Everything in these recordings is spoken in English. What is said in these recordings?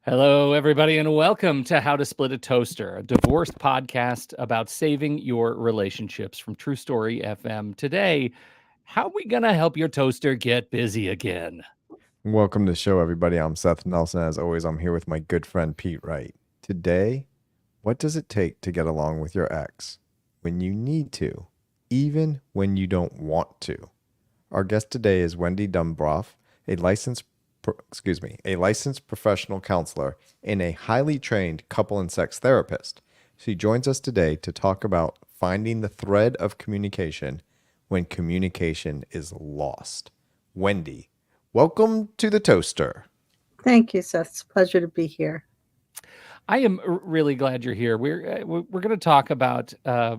Hello, everybody, and welcome to How to Split a Toaster, a divorced podcast about saving your relationships from True Story FM. Today, how are we going to help your toaster get busy again? Welcome to the show, everybody. I'm Seth Nelson. As always, I'm here with my good friend Pete Wright. Today, what does it take to get along with your ex when you need to, even when you don't want to? Our guest today is Wendi Dumbroff, a licensed professional counselor and a highly trained couple and sex therapist. She joins us today to talk about finding the thread of communication when communication is lost. Wendi, welcome to the toaster. Thank you, Seth. It's a pleasure to be here. I am really glad you're here. We're going to talk about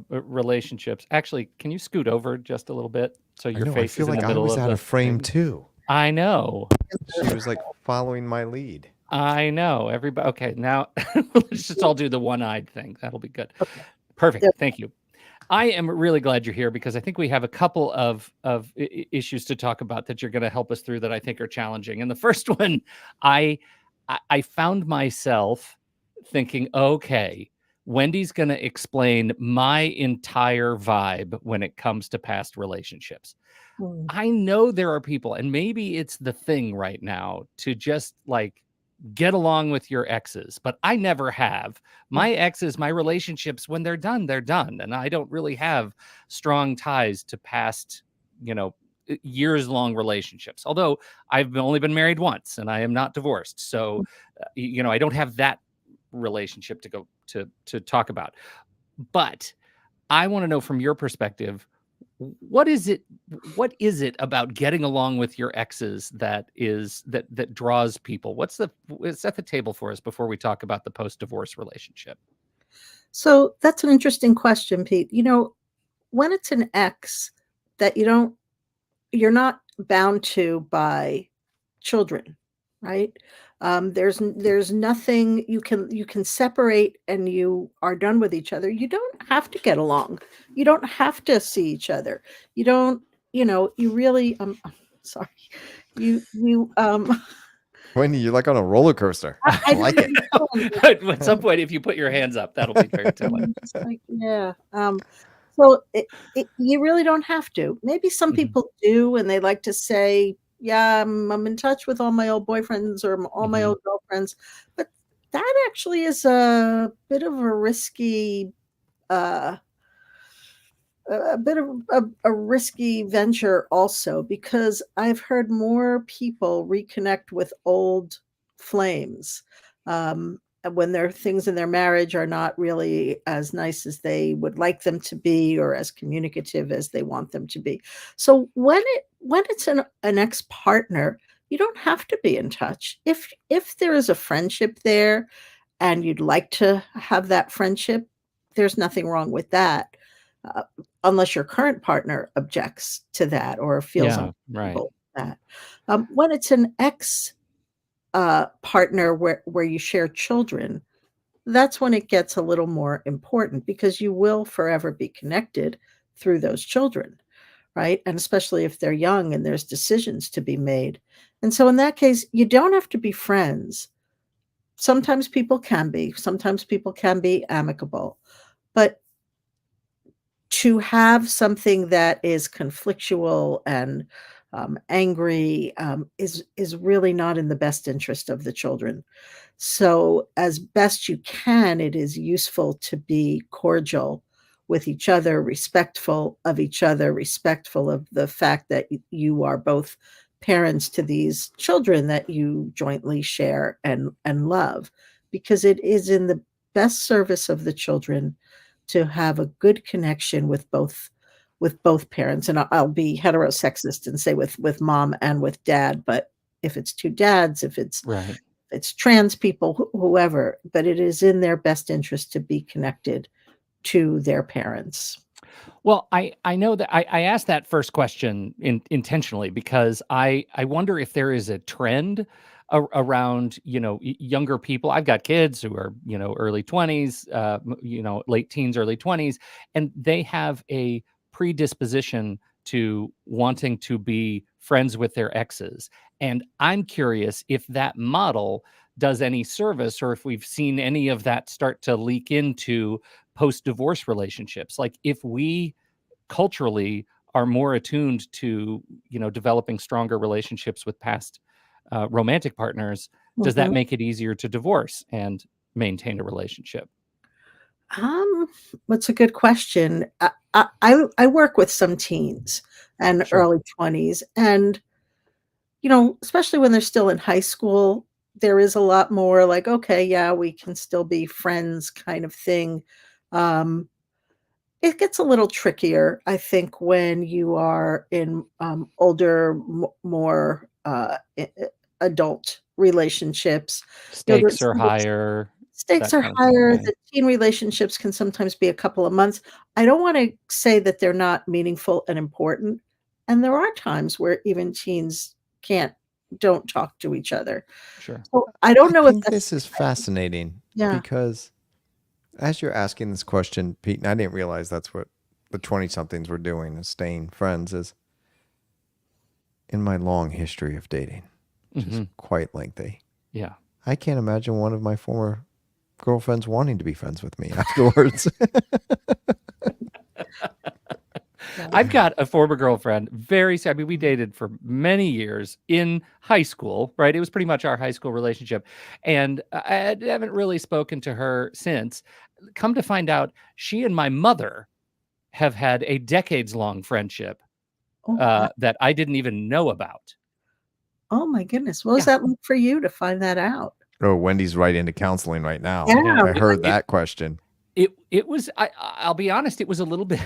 relationships. Actually, can you scoot over just a little bit so your face is in the middle of the out of frame too. I know. She was like following my lead. I know. Everybody. Okay, now let's just all do the one-eyed thing. That'll be good. Okay. Perfect. Yep. Thank you. I am really glad you're here because I think we have a couple of issues to talk about that you're going to help us through that I think are challenging. And the first one, I found myself thinking, okay, Wendy's going to explain my entire vibe when it comes to past relationships. I know there are people, and maybe it's the thing right now to just like get along with your exes, but I never have. My exes, my relationships, when they're done, they're done. And I don't really have strong ties to past, years long relationships, although I've only been married once and I am not divorced. So, I don't have that relationship to go to talk about. But I want to know from your perspective, what is it about getting along with your exes that draws people? Set the table for us before we talk about the post-divorce relationship. So that's an interesting question, Pete. When it's an ex that you're not bound to by children, right? There's nothing you can separate and you are done with each other. You don't have to get along. You don't have to see each other. You don't, you really, I'm sorry. Wendy, you're like on a roller coaster. I like it. At some point, if you put your hands up, that'll be very telling. Yeah. So you really don't have to. Maybe some people do, and they like to say, yeah, I'm in touch with all my old boyfriends or all my old girlfriends, but that actually is a bit of a risky, risky venture also, because I've heard more people reconnect with old flames when their things in their marriage are not really as nice as they would like them to be or as communicative as they want them to be. So when it's an ex-partner, you don't have to be in touch. If there is a friendship there and you'd like to have that friendship, there's nothing wrong with that. Unless your current partner objects to that or feels uncomfortable with that. When it's an ex partner where you share children, that's when it gets a little more important because you will forever be connected through those children, right? And especially if they're young and there's decisions to be made. And so in that case, you don't have to be friends. Sometimes people can be amicable, but to have something that is conflictual and angry is really not in the best interest of the children. So as best you can, it is useful to be cordial with each other, respectful of each other, respectful of the fact that you are both parents to these children that you jointly share and love, because it is in the best service of the children to have a good connection with both parents. And I'll be heterosexist and say with mom and with dad, but if it's two dads, if it's trans people, whoever, but it is in their best interest to be connected to their parents. Well, I know that I asked that first question intentionally because I wonder if there is a trend around, younger people. I've got kids who are, early 20s, late teens, early 20s, and they have a predisposition to wanting to be friends with their exes. And I'm curious if that model does any service, or if we've seen any of that start to leak into post-divorce relationships. Like if we culturally are more attuned to, developing stronger relationships with past romantic partners, does that Mhm. make it easier to divorce and maintain a relationship? Um, that's a good question. I work with some teens and Sure. early 20s, and, especially when they're still in high school, there is a lot more like, "Okay, yeah, we can still be friends," kind of thing. Um, it gets a little trickier, I think, when you are in, older, more, adult relationships. Stakes There's are higher, stakes that are kind of thing. higher, Okay. the teen relationships can sometimes be a couple of months. I don't wanna say that they're not meaningful and important, and there are times where even teens don't talk to each other. Sure. So, I don't I know if think that's this is fascinating yeah. because as you're asking this question, Pete, and I didn't realize that's what the 20 somethings were doing is staying friends, is in my long history of dating, which is Hmm. quite lengthy. Yeah. I can't imagine one of my former girlfriends wanting to be friends with me afterwards. I've got a former girlfriend, I mean, we dated for many years in high school, right? It was pretty much our high school relationship. And I haven't really spoken to her since. Come to find out, she and my mother have had a decades-long friendship Oh, wow. that I didn't even know about. Oh my goodness. What was Yeah, that like for you to find that out? Oh, Wendy's right into counseling right now. I Yeah, know. I It heard it that question. it was. I'll be honest. It was a little bit.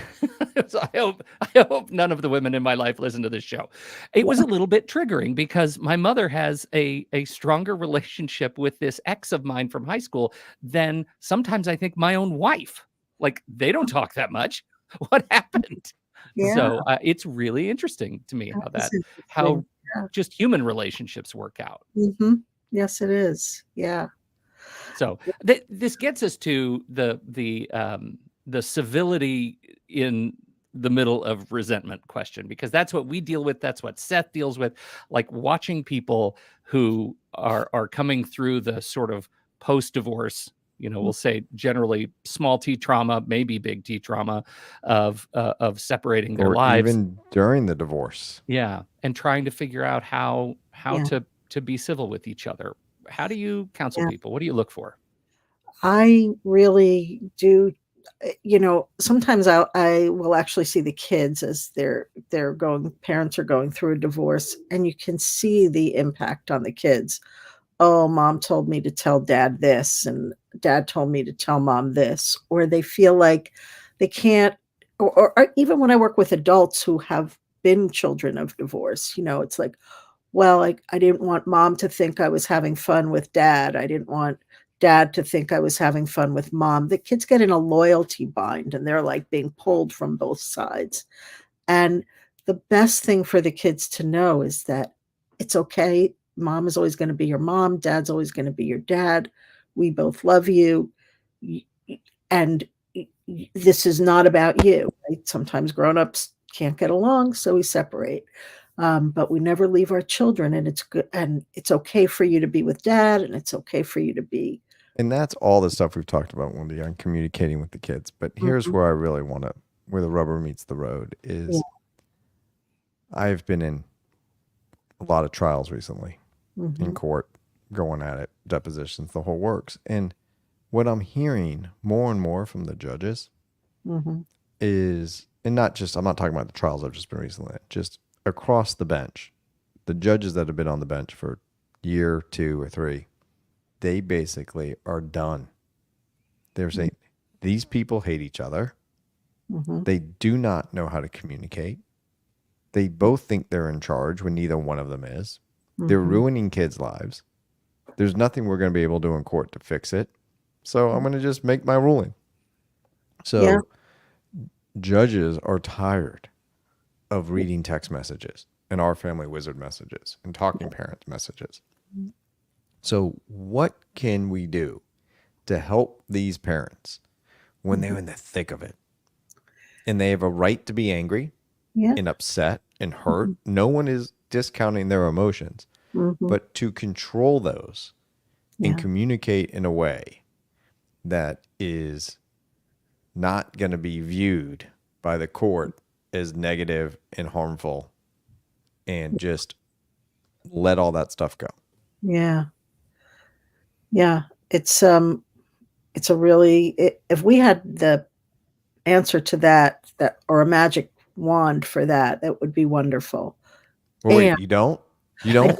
I hope none of the women in my life listen to this show. It was a little bit triggering because my mother has a stronger relationship with this ex of mine from high school than sometimes I think my own wife. Like they don't talk that much. What happened? yeah, So it's really interesting to me that is how interesting. Yeah. just human relationships work out. Mhm. Yes, it is. Yeah. So this gets us to the civility in the middle of resentment question, because that's what we deal with. That's what Seth deals with, like watching people who are coming through the sort of post divorce. We'll say generally small T trauma, maybe big T trauma of separating their Or lives. even during the divorce. Yeah, and trying to figure out how Yeah, to be civil with each other. How do you counsel yeah. people? What do you look for? I really do sometimes I will actually see the kids as they're going parents are going through a divorce, and you can see the impact on the kids. "Oh, mom told me to tell dad this, and dad told me to tell mom this," or they feel like they can't or even when I work with adults who have been children of divorce, it's like, "Well, I didn't want mom to think I was having fun with dad. I didn't want dad to think I was having fun with mom." The kids get in a loyalty bind, and they're, like, being pulled from both sides, and the best thing for the kids to know is that it's okay. Mom is always gonna be your mom, dad's always gonna be your dad. We both love you, y y and this is not about you, right? Sometimes grown-ups can't get along, so we separate. But we never leave our children, and it's good and it's okay for you to be with dad, and it's okay for you to be And that's all the stuff we've talked about, Wendy, on communicating with the kids. But here's mhm, where I really want to, where the rubber meets the road yeah, is I've been in a lot of trials recently in mhm, court, going at it, depositions, the whole works. And what I'm hearing more and more from the judges mhm, is, and not just, I'm not talking about the trials I've just been recently, just across the bench, the judges that have been on the bench for year, 2 or 3, they basically are done. They're saying these people hate each other. mhm, They do not know how to communicate. They both think they're in charge when neither one of them is. They're mhm. ruining kids' lives. There's nothing we're going to be able to do in court to fix it. So I'm going to just make my ruling. Yeah, So judges are tired of reading text messages and our family wizard messages and talking parent messages. So what can we do to help these parents when they're mhm, in the thick of it? And they have a right to be angry yeah, and upset and hurt. mhm, No one is discounting their emotions, mhm, but to control those and Yeah. communicate in a way that is not going to be viewed by the court as negative and harmful, and just let all that stuff go. Yeah. Yeah. It's a really, if we had the answer to that, or a magic wand for that, that would be wonderful. Well, And wait, you don't? You I don't?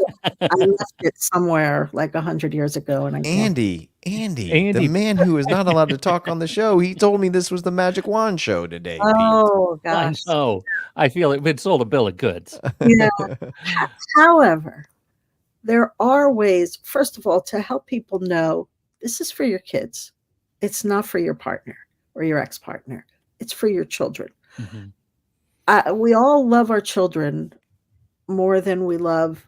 I left it somewhere like 100 years ago, and I can't. Andy, the Andy, man who is not allowed to talk on the show, he told me this was the Magic Wand show today, Pete. Oh I gosh. know. I feel it. It sold a bill of goods. Yeah. However, there are ways, first of all, to help people know this is for your kids. It's not for your partner or your ex-partner. It's for your children. Mhm. We all love our children more than we love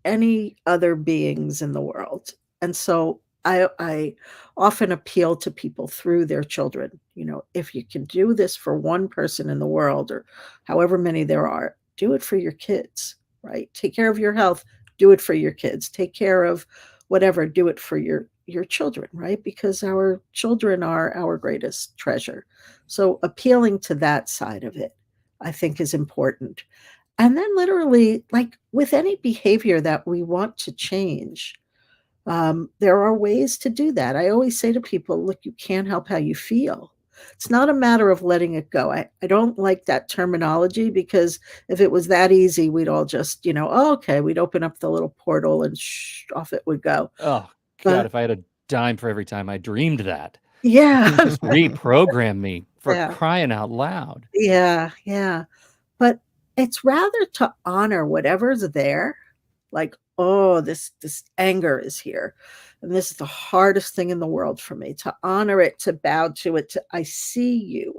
any other beings in the world. And so I often appeal to people through their children. If you can do this for one person in the world, or however many there are, do it for your kids, right? Take care of your health, do it for your kids. Take care of whatever, do it for your children, right? Because our children are our greatest treasure. So appealing to that side of it, I think, is important. And then literally, like with any behavior that we want to change, there are ways to do that. I always say to people, look, you can't help how you feel. It's not a matter of letting it go. I don't like that terminology, because if it was that easy, we'd all just, oh, okay, we'd open up the little portal and off it would go. Oh God, But if I had a dime for every time I dreamed that, yeah, just reprogram me, for yeah, crying out loud. yeah, yeah. But it's rather to honor whatever's there. Like, oh, this anger is here, and this is the hardest thing in the world for me, to honor it, to bow to it, to I see you,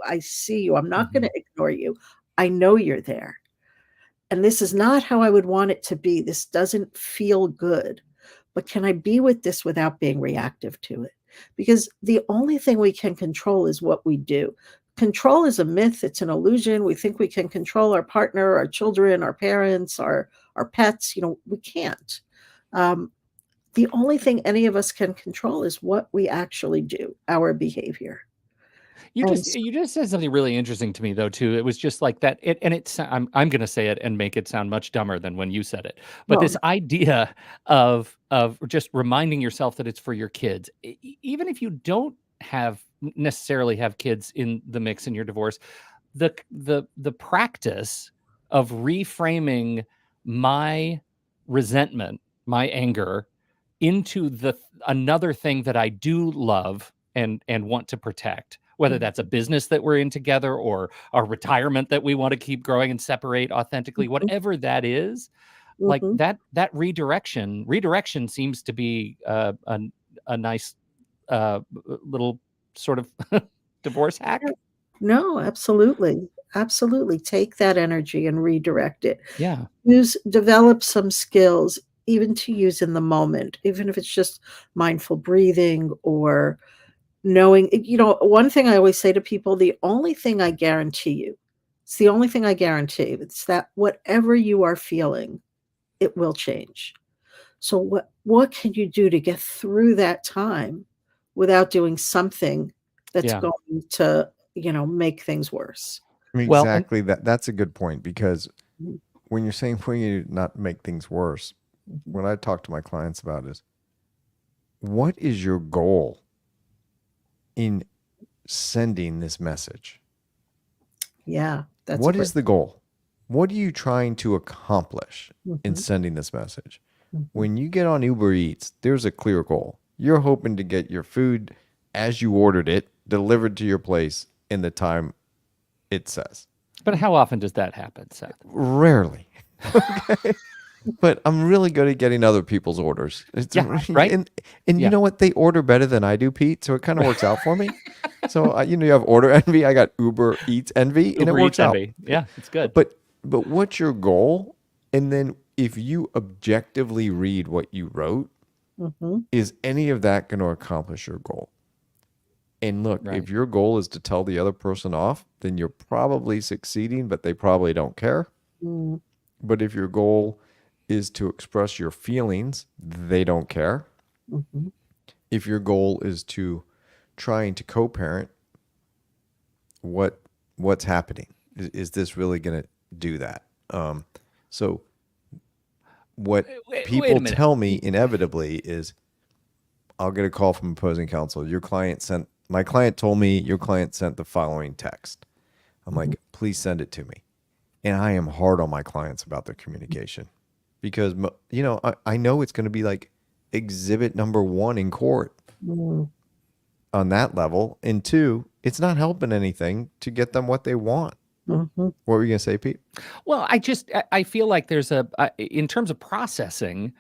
I'm not going Mhm. to ignore you, I know you're there, and this is not how I would want it to be, this doesn't feel good, but can I be with this without being reactive to it? Because the only thing we can control is what we do. Control is a myth, it's an illusion. We think we can control our partner, our children, our parents, our pets. We can't. Um, the only thing any of us can control is what we actually do, our behavior. You And just you just said something really interesting to me though too. It was just like that. I'm going to say it and make it sound much dumber than when you said it. But well, this idea of just reminding yourself that it's for your kids, even if you don't necessarily have kids in the mix in your divorce, the practice of reframing my resentment, my anger, into another thing that I do love and want to protect, whether that's a business that we're in together or our retirement that we want to keep growing and separate authentically, mhm, whatever that is, like mhm. that redirection seems to be a nice little sort of divorce hack. No, absolutely. Absolutely. Take that energy and redirect it. Yeah. Develop some skills, even to use in the moment, even if it's just mindful breathing, or knowing, one thing I always say to people, the only thing I guarantee you, it's the only thing I guarantee, it's that whatever you are feeling, it will change. So what can you do to get through that time without doing something that's Yeah. going to, make things worse? Well, and Exactly. That's a good point, because Mhm, when you're saying for you not make things worse, mhm. what I talk to my clients about is, what is your goal in sending this message? Yeah, that's a What great. is the goal? What are you trying to accomplish in Mhm, sending this message? mhm, When you get on Uber Eats, there's a clear goal. You're hoping to get your food as you ordered it delivered to your place in the time it says. but how often does that happen, Seth? Rarely. Okay. But I'm really good at getting other people's orders. Yeah, right? And you Yeah. know what? They order better than I do, Pete. So it kind of works out for me. So you have order envy. I got Uber Eats envy, and it Uber Eats works out. envy. Yeah, it's good. But what's your goal? And then if you objectively read what you wrote, mhm, is any of that going to accomplish your goal? And look, Right. if your goal is to tell the other person off, then you're probably succeeding, but they probably don't care. mm, But if your goal is to express your feelings, they don't care. mhm. if your goal is to trying to co-parent, what's happening? Is this really going to do that? So what Wait a people minute. tell me inevitably is, I'll get a call from opposing counsel. My client told me your client sent the following text. I'm like, please send it to me. And I am hard on my clients about their communication because, I know it's going to be like exhibit number 1 in court Mm. on that level. And 2, it's not helping anything to get them what they want. Mhm. What were you going to say, Pete? Well, I feel like there's in terms of processing,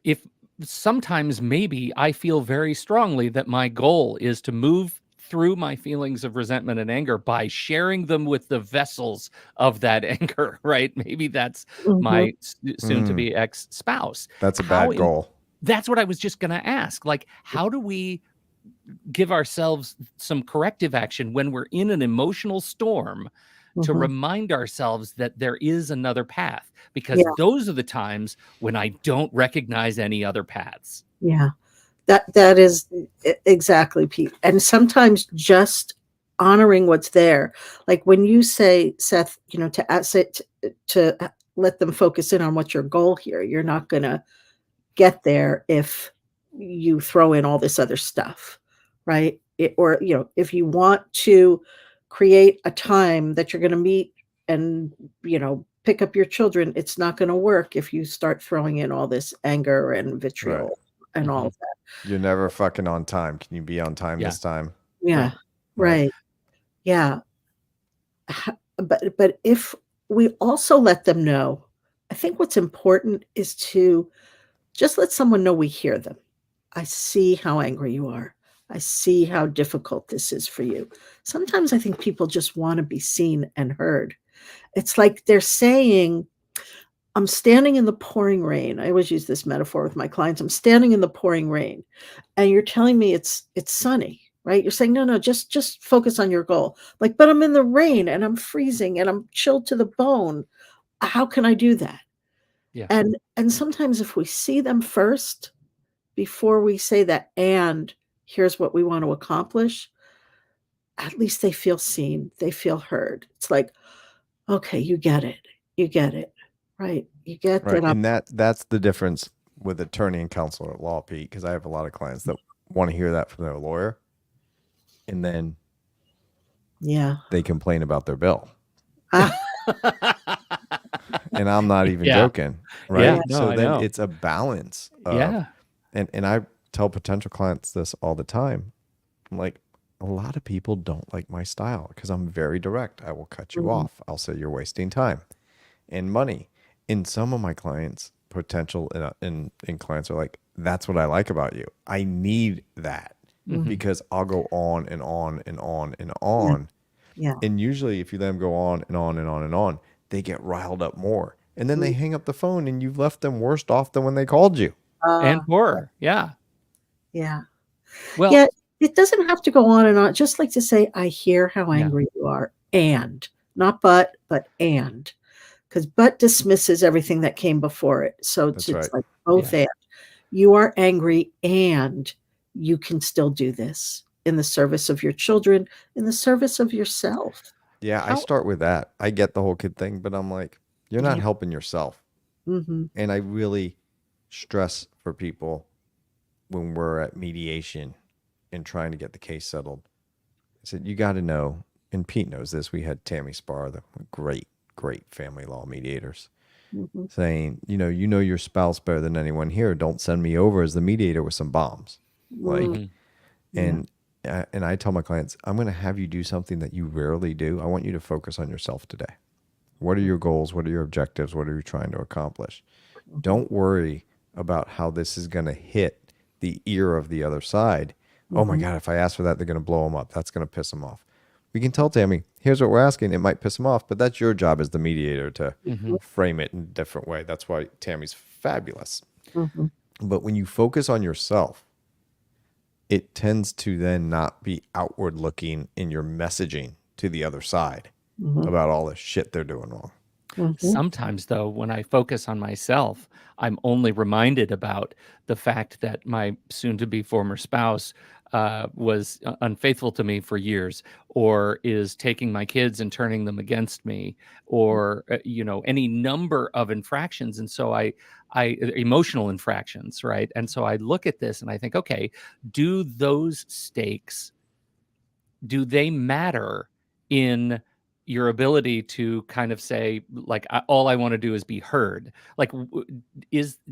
if sometimes maybe I feel very strongly that my goal is to move through my feelings of resentment and anger by sharing them with the vessels of that anger, right? Maybe that's Mhm. my soon to be ex-spouse. That's a bad goal. That's what I was just going to ask. Like, how do we give ourselves some corrective action when we're in an emotional storm to Mhm. remind ourselves that there is another path? Because Yeah. those are the times when I don't recognize any other paths. Yeah. That is exactly, Pete. And sometimes just honoring what's there. Like when you say, Seth, to ask it to let them focus in on what's your goal here. You're not going to get there if you throw in all this other stuff, right? Or if you want to create a time that you're going to meet and pick up your children, it's not going to work if you start throwing in all this anger and Right. vitriol and all of that. You're never fucking on time. Can you be on time Yeah. this time? Yeah, right. Yeah. But if we also let them know, I think what's important is to just let someone know we hear them. I see how angry you are. I see how difficult this is for you. Sometimes I think people just want to be seen and heard. It's like they're saying, I'm standing in the pouring rain. I always use this metaphor with my clients. I'm standing in the pouring rain, and you're telling me it's sunny, right? You're saying, no, just focus on your goal. Like, but I'm in the rain and I'm freezing and I'm chilled to the bone. How can I do that? Yeah. And sometimes if we see them first before we say that, and here's what we want to accomplish, at least they feel seen, they feel heard. It's like, okay, you get it. You get it. Right. You get Right. that I'm And that's the difference with attorney and counselor at law, Pete, because I have a lot of clients that want to hear that from their lawyer. And then they complain about their bill. And I'm not even joking. Right. Yeah, So I then know. it's a balance of, and I tell potential clients this all the time. I'm like, a lot of people don't like my style because I'm very direct. I will cut you off. I'll say you're wasting time and money. And some of my clients, potential and clients are like, that's what I like about you. I need that because I'll go on and on and on and on. Yeah. And usually if you let them go on and on and on and on, they get riled up more. And then they hang up the phone and you've left them worse off than when they called you. And poorer. Yeah. Yeah. Well, Yeah, it doesn't have to go on and on. Just like to say, I hear how angry you are. And not but and. Because but dismisses everything that came before it. So it's That's right. like both and. You are angry and you can still do this in the service of your children, in the service of yourself. Yeah, I start with that. I get the whole kid thing, but I'm like, you're not helping yourself. And I really stress for people when we're at mediation and trying to get the case settled. I said, you got to know, and Pete knows this. We had Tammy Spar, the great family law mediators, saying, you know your spouse better than anyone here. Don't send me over as the mediator with some bombs. Like, and I tell my clients, I'm going to have you do something that you rarely do. I want you to focus on yourself today. What are your goals? What are your objectives? What are you trying to accomplish? Don't worry about how this is going to hit the ear of the other side. Oh my God, if I ask for that, they're going to blow them up. That's going to piss them off. We can tell Tammy, here's what we're asking. It might piss them off, but that's your job as the mediator to frame it in a different way. That's why Tammy's fabulous. But when you focus on yourself, it tends to then not be outward looking in your messaging to the other side about all the shit they're doing wrong. Sometimes, though, when I focus on myself, I'm only reminded about the fact that my soon-to-be former spouse was unfaithful to me for years, or is taking my kids and turning them against me, or any number of infractions. And so I emotional infractions, right? And so I look at this and I think, okay, do those stakes, do they matter in your ability to kind of say, like, all I want to do is be heard? Like,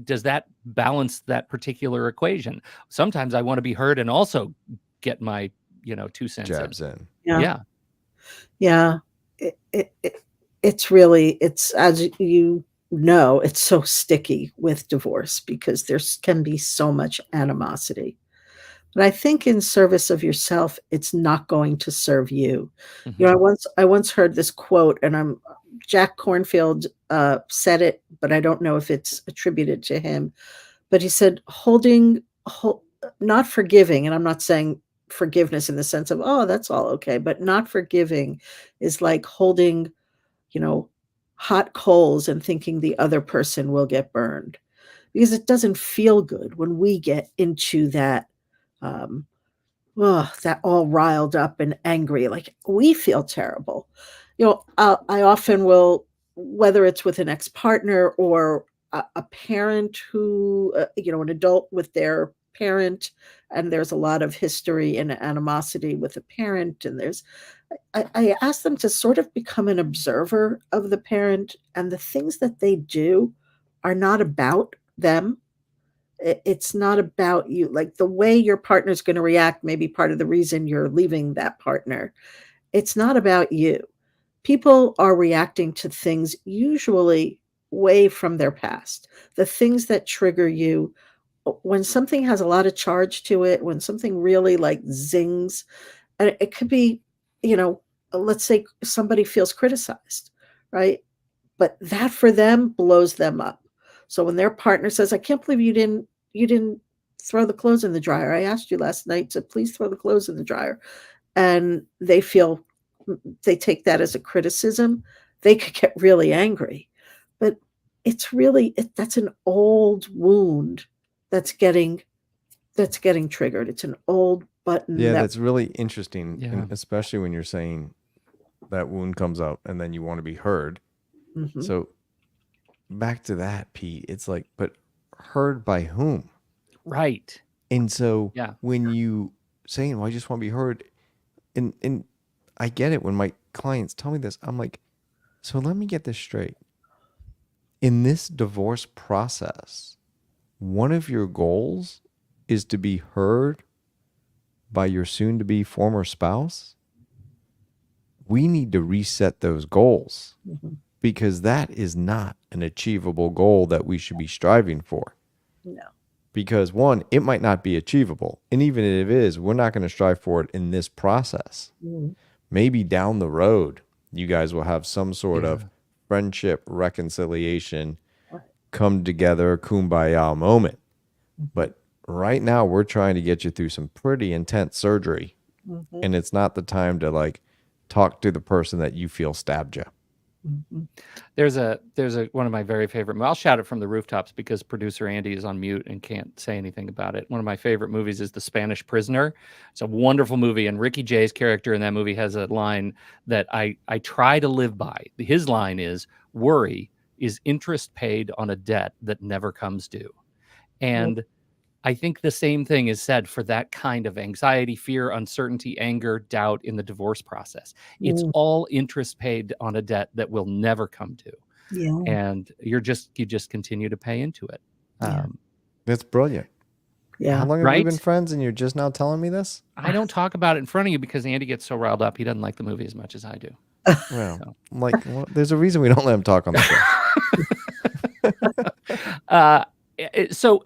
does that balance that particular equation? Sometimes I want to be heard and also get my 2 cents Jabs in. in. Yeah. Yeah. It's really, as you know, it's so sticky with divorce because there can be so much animosity. But I think in service of yourself, it's not going to serve you. You know, I once heard this quote, and Jack Cornfield said it, but I don't know if it's attributed to him. But he said, not forgiving, and I'm not saying forgiveness in the sense of, oh, that's all okay, but not forgiving is like holding, hot coals and thinking the other person will get burned, because it doesn't feel good when we get into that um, that all riled up and angry, like we feel terrible. I often will, whether it's with an ex-partner or a parent who, an adult with their parent, and there's a lot of history and animosity with a parent, and I ask them to sort of become an observer of the parent, and the things that they do are not about them. It's not about you. Like the way your partner's going to react may be part of the reason you're leaving that partner. It's not about you. People are reacting to things usually way from their past. The things that trigger you, when something has a lot of charge to it, when something really like zings, and it could be, let's say somebody feels criticized, right? But that for them blows them up. So when their partner says, I can't believe you didn't throw the clothes in the dryer. I asked you last night to please throw the clothes in the dryer. And they take that as a criticism. They could get really angry. But it's really, that's an old wound that's getting triggered. It's an old button. Yeah, that's really interesting. Yeah. And especially when you're saying that wound comes up and then you want to be heard. So back to that, Pete, it's like, but heard by whom? Right. And so Yeah. when you saying, well, I just want to be heard, and I get it when my clients tell me this, I'm like, so let me get this straight. In this divorce process, one of your goals is to be heard by your soon-to-be former spouse? We need to reset those goals, because that is not an achievable goal that we should be striving for. No. Because one, it might not be achievable. And even if it is, we're not going to strive for it in this process. Maybe down the road, you guys will have some sort of friendship, reconciliation, come together, kumbaya moment. But right now, we're trying to get you through some pretty intense surgery. And it's not the time to like talk to the person that you feel stabbed you. There's one of my very favorite, I'll shout it from the rooftops because producer Andy is on mute and can't say anything about it. One of my favorite movies is The Spanish Prisoner. It's a wonderful movie, and Ricky Jay's character in that movie has a line that I try to live by. His line is, worry is interest paid on a debt that never comes due. And I think the same thing is said for that kind of anxiety, fear, uncertainty, anger, doubt in the divorce process. It's all interest paid on a debt that will never come due. Yeah. And you just continue to pay into it. That's brilliant. Yeah. How long have we been friends and you're just now telling me this? I don't talk about it in front of you because Andy gets so riled up. He doesn't like the movie as much as I do. Well, there's a reason we don't let him talk on the show. So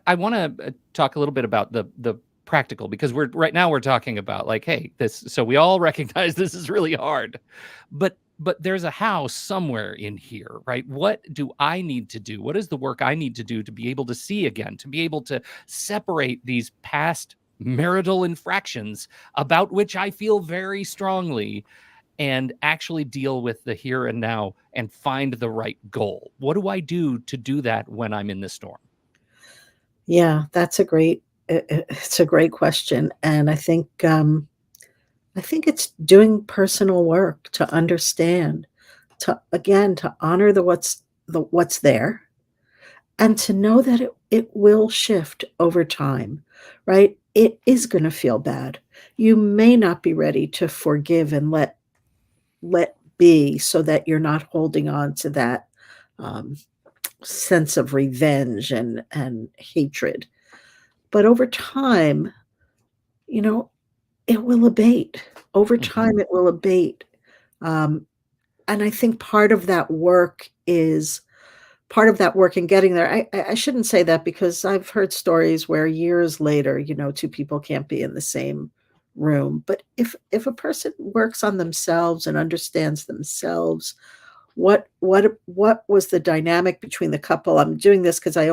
I want to talk a little bit about the practical, because right now we're talking about like, hey, so we all recognize this is really hard, but there's a how somewhere in here, right? What do I need to do? What is the work I need to do to be able to see again, to be able to separate these past marital infractions about which I feel very strongly, and actually deal with the here and now and find the right goal? What do I do to do that when I'm in the storm? Yeah, that's it's a great question, and I think it's doing personal work to understand, to again, to honor the what's there, and to know that it will shift over time, right? It is gonna feel bad. You may not be ready to forgive and let be so that you're not holding on to that, um, sense of revenge and hatred. But over time, you know, it will abate. Over Mhm. time, it will abate. Um, and I think part of that work in getting there. I shouldn't say that because I've heard stories where years later, two people can't be in the same room. But if a person works on themselves and understands themselves, what was the dynamic between the couple? I'm doing this because I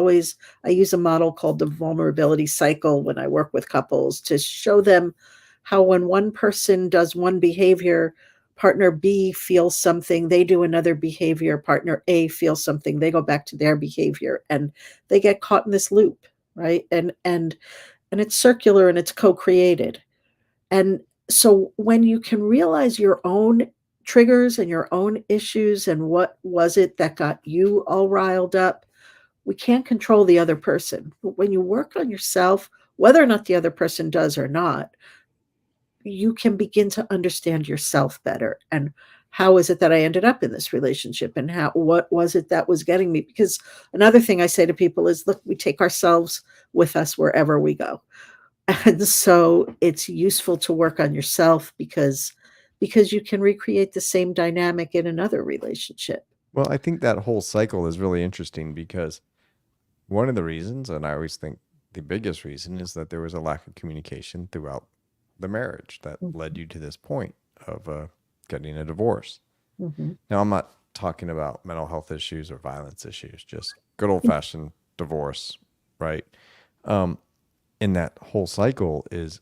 use a model called the vulnerability cycle when I work with couples to show them how when one person does one behavior, partner B feels something, they do another behavior, partner A feels something, they go back to their behavior, and they get caught in this loop, right? And it's circular and it's co-created. And so when you can realize your own triggers and your own issues and what was it that got you all riled up, we can't control the other person. But when you work on yourself, whether or not the other person does or not, you can begin to understand yourself better. And how is it that I ended up in this relationship? And what was it that was getting me? Because another thing I say to people is, look, we take ourselves with us wherever we go. And so it's useful to work on yourself because you can recreate the same dynamic in another relationship. Well, I think that whole cycle is really interesting because one of the reasons, and I always think the biggest reason, is that there was a lack of communication throughout the marriage that led you to this point of getting a divorce. Mhm. Now, I'm not talking about mental health issues or violence issues, just good old fashioned divorce, right? Um, and that whole cycle is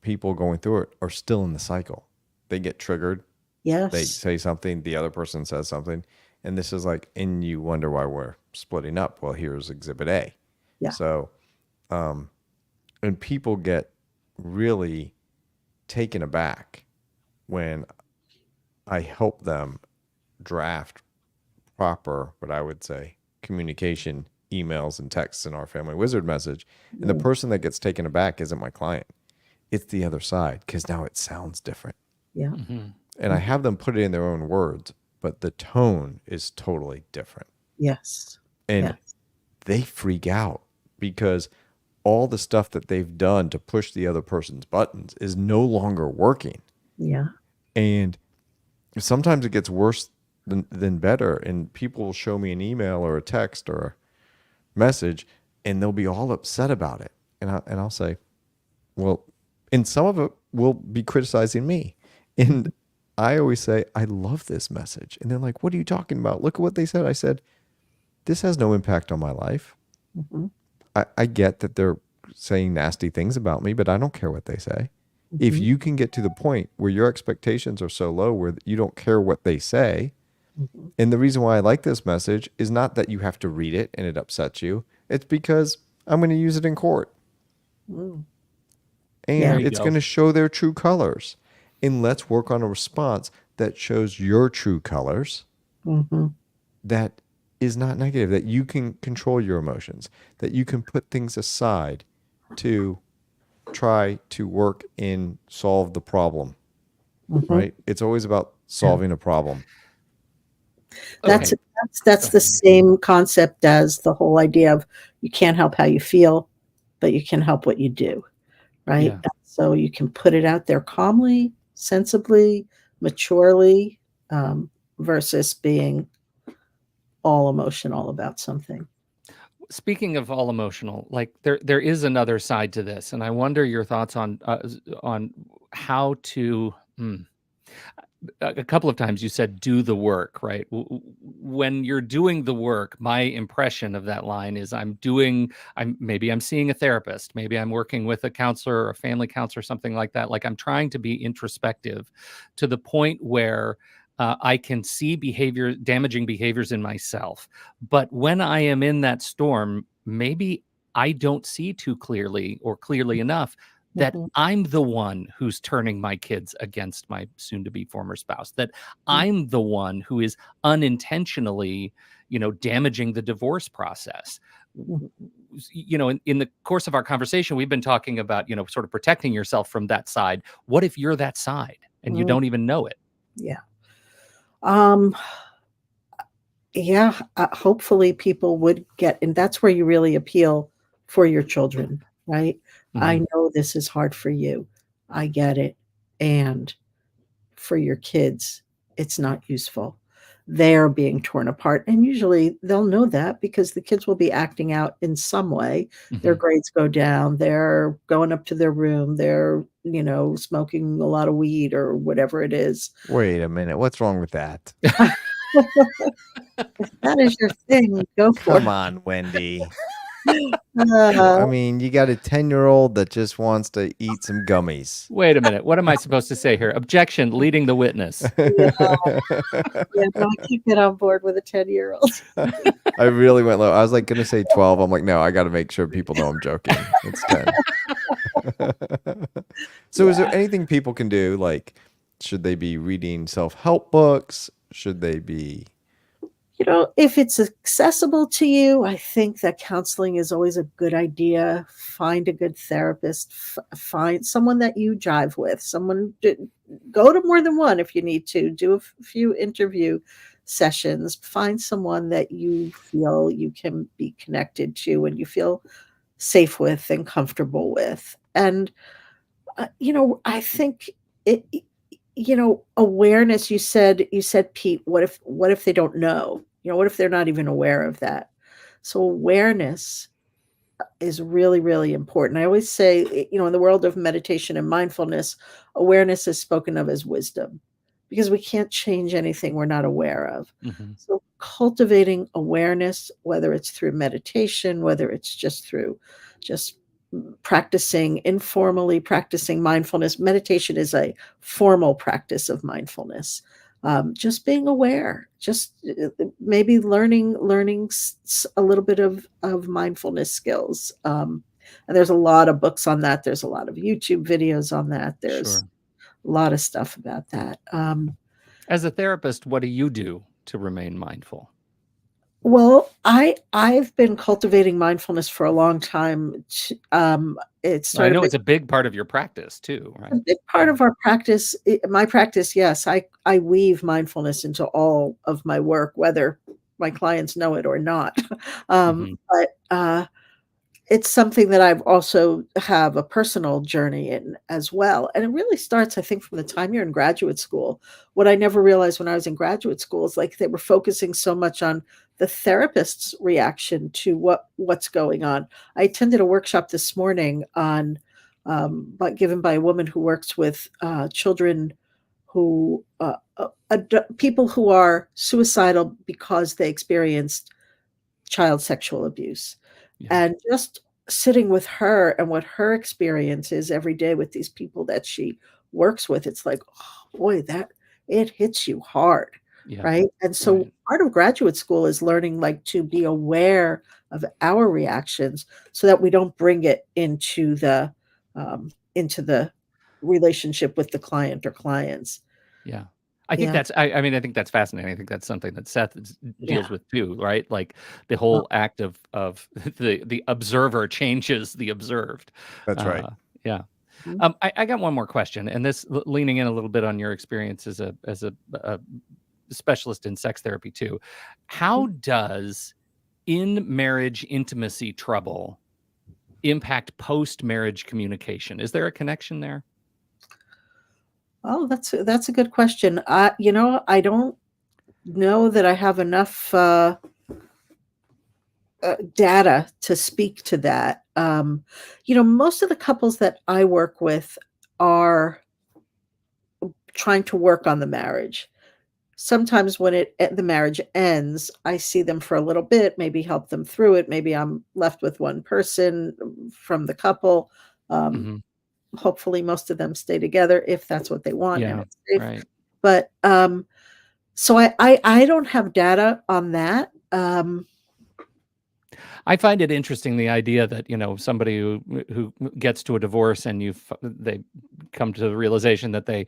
people going through it are still in the cycle. They get triggered, they Yes. say something, the other person says something, and this is like, and you wonder why we're splitting up. Well, here's exhibit A. Yeah. So, and people get really taken aback when I help them draft proper, what I would say, communication emails and texts in our family wizard message. And the Mm. person that gets taken aback isn't my client, it's the other side because now it sounds different. Yeah. Mhm. And I have them put it in their own words, but the tone is totally different. Yes. And Yes. they freak out because all the stuff that they've done to push the other person's buttons is no longer working. Yeah. And sometimes it gets worse than better. And people will show me an email or a text or a message, and they'll be all upset about it. And I'll say, well, and some of it will be criticizing me. And I always say, I love this message. And they're like, what are you talking about? Look at what they said. I said, this has no impact on my life. Mhm. I get that they're saying nasty things about me, but I don't care what they say. If Mhm. you can get to the point where your expectations are so low where you don't care what they say, Mhm. and the reason why I like this message is not that you have to read it and it upsets you. It's because I'm going to use it in court Mm. and There Yeah. you it's go. going to show their true colors. And let's work on a response that shows your true colors, Mhm. that is not negative, that you can control your emotions, that you can put things aside to try to work and solve the problem, Mhm. right? It's always about Yeah. solving a problem. Go That's ahead. that's Go the ahead. same concept as the whole idea of you can't help how you feel, but you can help what you do, right? Yeah. And so you can put it out there calmly, sensibly, maturely, versus being all emotional about something. Speaking of all emotional, like there is another side to this, and I wonder your thoughts on how to. a couple of times you said do the work, right? When you're doing the work, my impression of that line is maybe I'm seeing a therapist, maybe I'm working with a counselor or a family counselor, something like that. Like I'm trying to be introspective to the point where I can see damaging behaviors in myself. But when I am in that storm, maybe I don't see too clearly or clearly enough that Mhm. I'm the one who's turning my kids against my soon-to-be former spouse, that Mm. I'm the one who is unintentionally, damaging the divorce process. Mm. In the course of our conversation, we've been talking about, sort of protecting yourself from that side. What if you're that side and you Mm. don't even know it? Yeah. Um, yeah, hopefully people would get, and that's where you really appeal for your children, right? I Mhm. know this is hard for you. I get it. And for your kids, it's not useful. They're being torn apart. And usually they'll know that because the kids will be acting out in some way. Their Mhm. grades go down, they're going up to their room, they're, smoking a lot of weed or whatever it is. Wait a minute. What's wrong with that? If that is your thing, go for Come it. on, Wendy. Uh, I mean, you got a 10-year-old that just wants to eat some gummies. Wait a minute. What am I supposed to say here? Objection, leading the witness. yeah, yeah, no, I can't get on board with a 10-year-old. I really went low. I was like going to say 12. I'm like, no, I got to make sure people know I'm joking. It's 10. So is Yeah. there anything people can do? Like, should they be reading self-help books? Should they be... If it's accessible to you, I think that counseling is always a good idea. Find a good therapist, find someone that you jive with, go to more than one if you need to, do a few interview sessions, find someone that you feel you can be connected to and you feel safe with and comfortable with. And, I think it, awareness, you said, Pete, what if they don't know? What if they're not even aware of that? So awareness is really, really important. I always say, in the world of meditation and mindfulness, awareness is spoken of as wisdom because we can't change anything we're not aware of. Mhm. So cultivating awareness, whether it's through meditation, whether it's just informally practicing mindfulness. Meditation is a formal practice of mindfulness. Just being aware, just maybe learning a little bit of mindfulness skills. And there's a lot of books on that. There's a lot of YouTube videos on that. There's Sure. a lot of stuff about that. As a therapist, what do you do to remain mindful? Well, I've been cultivating mindfulness for a long time. It I started know it's a big part of your practice too, a right? big part of our practice, my practice. Yes, I weave mindfulness into all of my work, whether my clients know it or not. Mhm. But it's something that I've also have a personal journey in as well. And it really starts, I think, from the time you're in graduate school. What I never realized when I was in graduate school is like they were focusing so much on the therapist's reaction to what's going on. I attended a workshop this morning but given by a woman who works with children who people who are suicidal because they experienced child sexual abuse, Yeah. and just sitting with her and what her experience is every day with these people that she works with, it's like, oh boy, that it hits you hard, Yeah. right? And so Right. part of graduate school is learning like to be aware of our reactions so that we don't bring it into the relationship with the client or clients. Yeah. I think Yeah, I think that's fascinating. I think that's something that Seth yeah, deals with too, right? Like the uh, whole act of the observer changes the observed. That's right. Uh, yeah. mhm, I got one more question, and this leaning in a little bit on your experience as a specialist in sex therapy too. mhm. How does in marriage intimacy trouble impact post marriage communication? Is there a connection there? Oh, that's a good question. I don't know that I have enough data to speak to that. Most of the couples that I work with are trying to work on the marriage. Sometimes when the marriage ends, I see them for a little bit, maybe help them through it. Maybe I'm left with one person from the couple. Mhm. Hopefully most of them stay together if that's what they want and Yeah, it's safe. right. But so I don't have data on that. I find it interesting, the idea that, somebody who gets to a divorce and they come to the realization that they,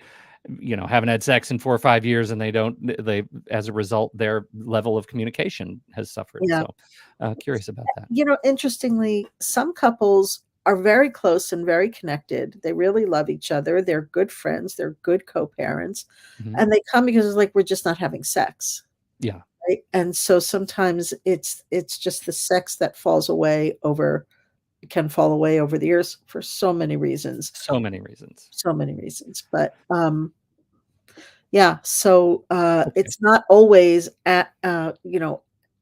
haven't had sex in 4 or 5 years, and they as a result, their level of communication has suffered. Yeah. So, curious about that. Interestingly, some couples are very close and very connected. They really love each other. They're good friends. They're good co-parents. Mhm. And they come because it's like, we're just not having sex. Yeah. Right? And so sometimes it's just the sex that can fall away over the years for so many reasons. So many reasons. But yeah, so Okay. it's not always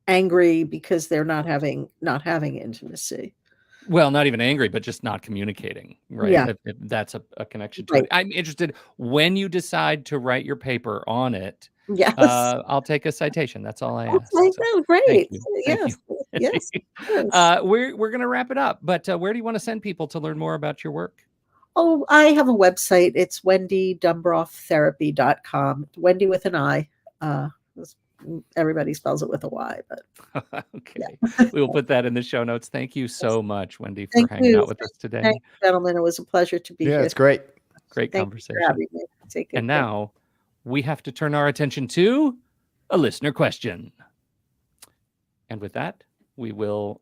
angry because they're not having intimacy. Well, not even angry, but just not communicating, right? Yeah. If that's a connection to Right. it. I'm interested, when you decide to write your paper on it, Yes. I'll take a citation. That's all I ask. Okay, So no, great. thank you. Thank you. Yes. Yes. We're going to wrap it up, but where do you want to send people to learn more about your work? Oh, I have a website. It's WendyDumbroffTherapy.com. Wendy with an I. Everybody spells it with a Y, but Okay. yeah. We will put that in the show notes. Thank you so much, Wendy, for Thank hanging you. out with us today. Thank you, gentlemen. It was a pleasure to be Yeah, here. it's great. Great Thank conversation. you for having me. Take good And care. now we have to turn our attention to a listener question. And with that, we will